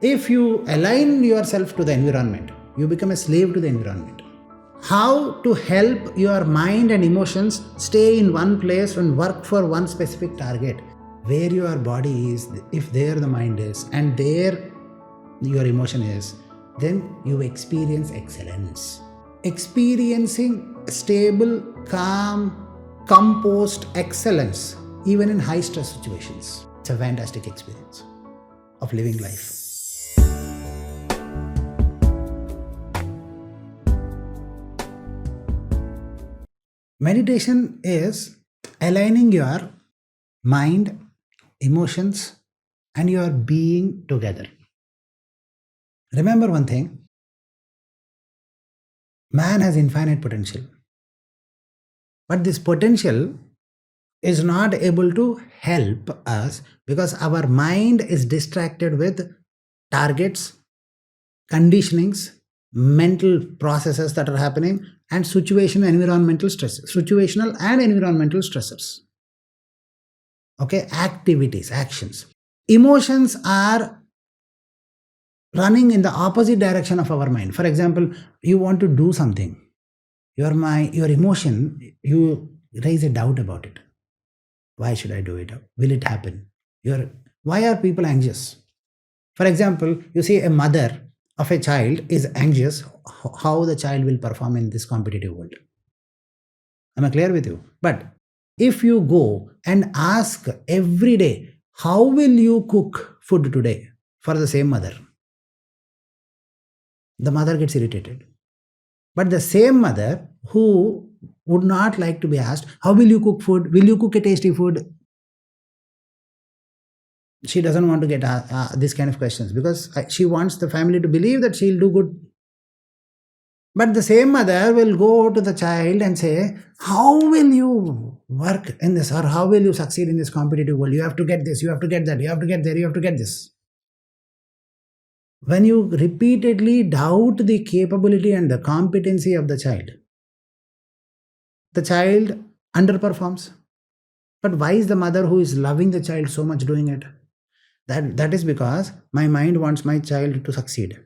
If you align yourself to the environment, you become a slave to the environment. How to help your mind and emotions stay in one place and work for one specific target? Where your body is, if there the mind is, and there your emotion is, then you experience excellence. Experiencing stable, calm, composed excellence, even in high stress situations. It's a fantastic experience of living life. Meditation is aligning your mind, emotions, and your being together. Remember one thing, man has infinite potential. But this potential is not able to help us because our mind is distracted with targets, conditionings, mental processes that are happening, and situational and environmental stressors. Okay, activities, actions. Emotions are running in the opposite direction of our mind. For example, you want to do something. Your emotion, you raise a doubt about it. Why should I do it? Will it happen? Why are people anxious? For example, you see a mother of a child is anxious how the child will perform in this competitive world. Am I clear with you? But if you go and ask every day, how will you cook food today for the same mother? The mother gets irritated. But the same mother who would not like to be asked, how will you cook food? Will you cook a tasty food? She doesn't want to get this kind of questions because she wants the family to believe that she'll do good. But the same mother will go to the child and say, how will you work in this, or how will you succeed in this competitive world? You have to get this, you have to get that, you have to get there, you have to get this. When you repeatedly doubt the capability and the competency of the child underperforms. But why is the mother who is loving the child so much doing it? That is because my mind wants my child to succeed.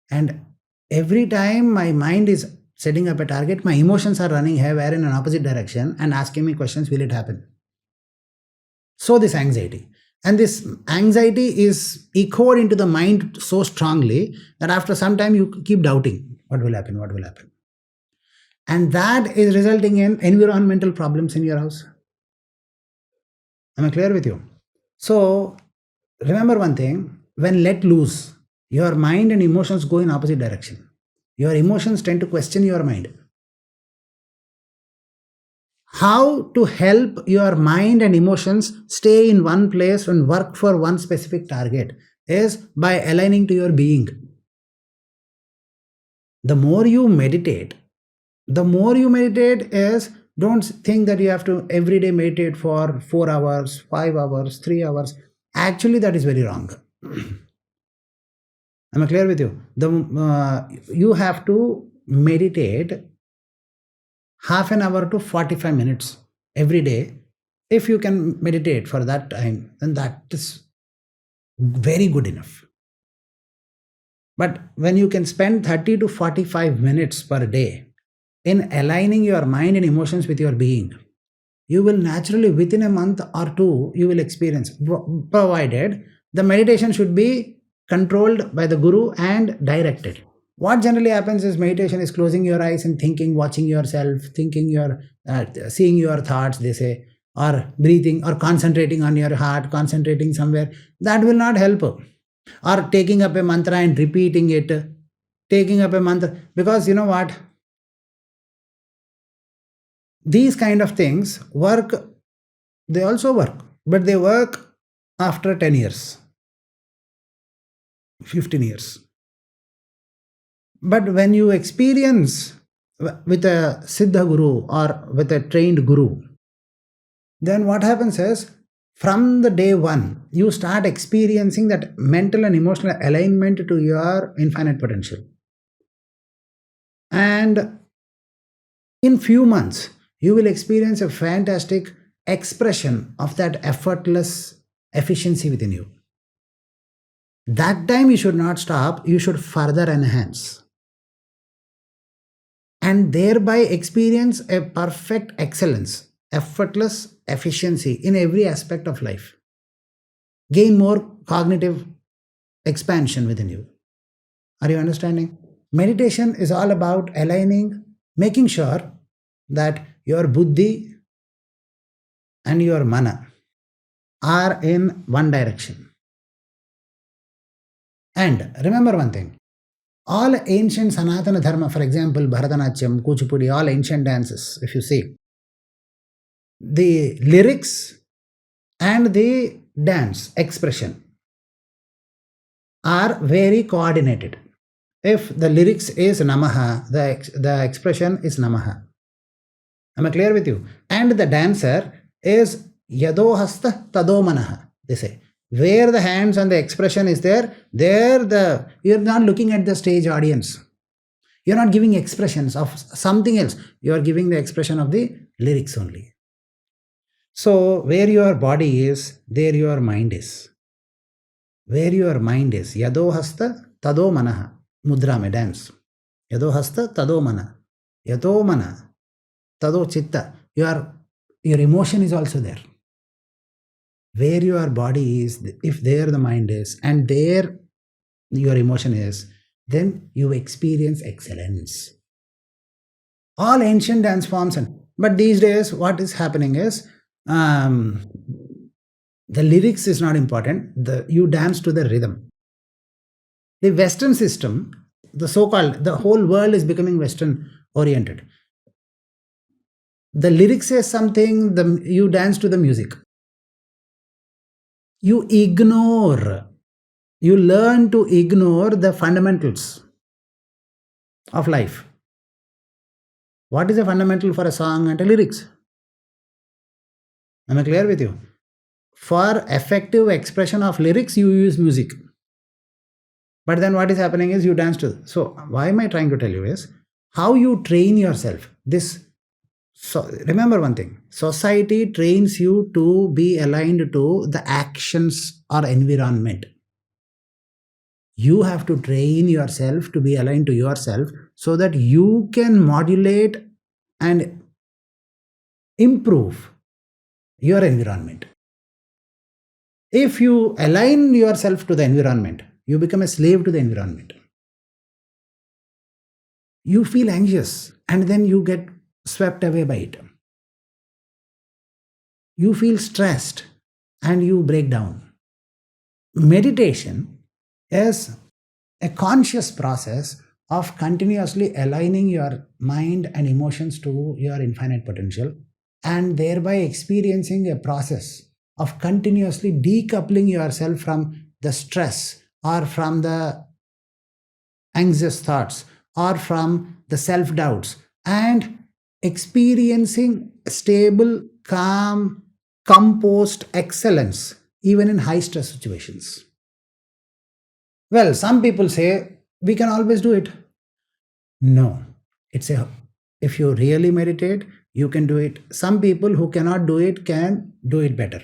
And every time my mind is setting up a target, my emotions are running haywire in an opposite direction and asking me questions, will it happen? So this anxiety. And this anxiety is echoed into the mind so strongly that after some time you keep doubting, what will happen, what will happen? And that is resulting in environmental problems in your house. Am I clear with you? So remember one thing, when let loose, your mind and emotions go in opposite direction. Your emotions tend to question your mind. How to help your mind and emotions stay in one place and work for one specific target is by aligning to your being. The more you meditate is, don't think that you have to every day meditate for 4 hours, 5 hours, 3 hours. Actually, that is very wrong. Am I clear with you? You have to meditate half an hour to 45 minutes every day. If you can meditate for that time, then that is very good enough. But when you can spend 30 to 45 minutes per day in aligning your mind and emotions with your being, you will naturally, within a month or two, you will experience, provided the meditation should be controlled by the Guru and directed. What generally happens is meditation is closing your eyes and thinking, watching yourself, seeing your thoughts, they say, or breathing, or concentrating on your heart, concentrating somewhere. That will not help. Or taking up a mantra and repeating it, because you know what? These kind of things they also work, but they work after 10 years, 15 years. But when you experience with a Siddha Guru or with a trained Guru, then what happens is, from the day one, you start experiencing that mental and emotional alignment to your infinite potential. And in few months, you will experience a fantastic expression of that effortless efficiency within you. That time you should not stop, you should further enhance and thereby experience a perfect excellence, effortless efficiency in every aspect of life. Gain more cognitive expansion within you. Are you understanding? Meditation is all about aligning, making sure that your buddhi and your mana are in one direction. And remember one thing, all ancient Sanatana Dharma, for example, Bharatanatyam, Kuchipudi, all ancient dances, if you see, the lyrics and the dance expression are very coordinated. If the lyrics is Namaha, the expression is Namaha. Am I clear with you? And the dancer is Yato-hasta-Tato-Manah, they say. Where the hands and the expression is there, you're not looking at the stage audience. You're not giving expressions of something else. You are giving the expression of the lyrics only. So, where your body is, there your mind is. Where your mind is, Yato-hasta-Tato-Manah, mudra mein dance. Yato-hasta-Tato-Manah. Yato-Manah. Tado chitta. Your emotion is also there. Where your body is, if there the mind is, and there your emotion is, then you experience excellence. All ancient dance forms, but these days what is happening is the lyrics is not important. You dance to the rhythm. The Western system, the so-called, the whole world is becoming Western oriented. The lyrics says something, you dance to the music. You learn to ignore the fundamentals of life. What is a fundamental for a song and a lyrics? Am I clear with you? For effective expression of lyrics, you use music. But then what is happening is you dance to. So why am I trying to tell you is how you train yourself. So remember one thing, society trains you to be aligned to the actions or environment. You have to train yourself to be aligned to yourself so that you can modulate and improve your environment. If you align yourself to the environment, you become a slave to the environment. You feel anxious and then you get swept away by it. You feel stressed and you break down. Meditation is a conscious process of continuously aligning your mind and emotions to your infinite potential and thereby experiencing a process of continuously decoupling yourself from the stress or from the anxious thoughts or from the self-doubts and experiencing stable, calm, composed excellence even in high stress situations. Well, some people say we can always do it. No, if you really meditate, you can do it. Some people who cannot do it can do it better.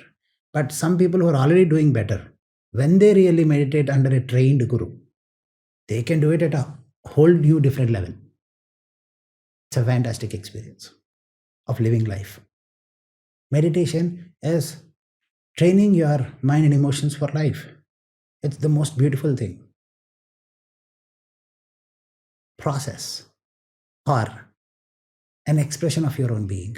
But some people who are already doing better, when they really meditate under a trained guru, they can do it at a whole new different level. It's a fantastic experience of living life. Meditation is training your mind and emotions for life. It's the most beautiful thing. Process or an expression of your own being.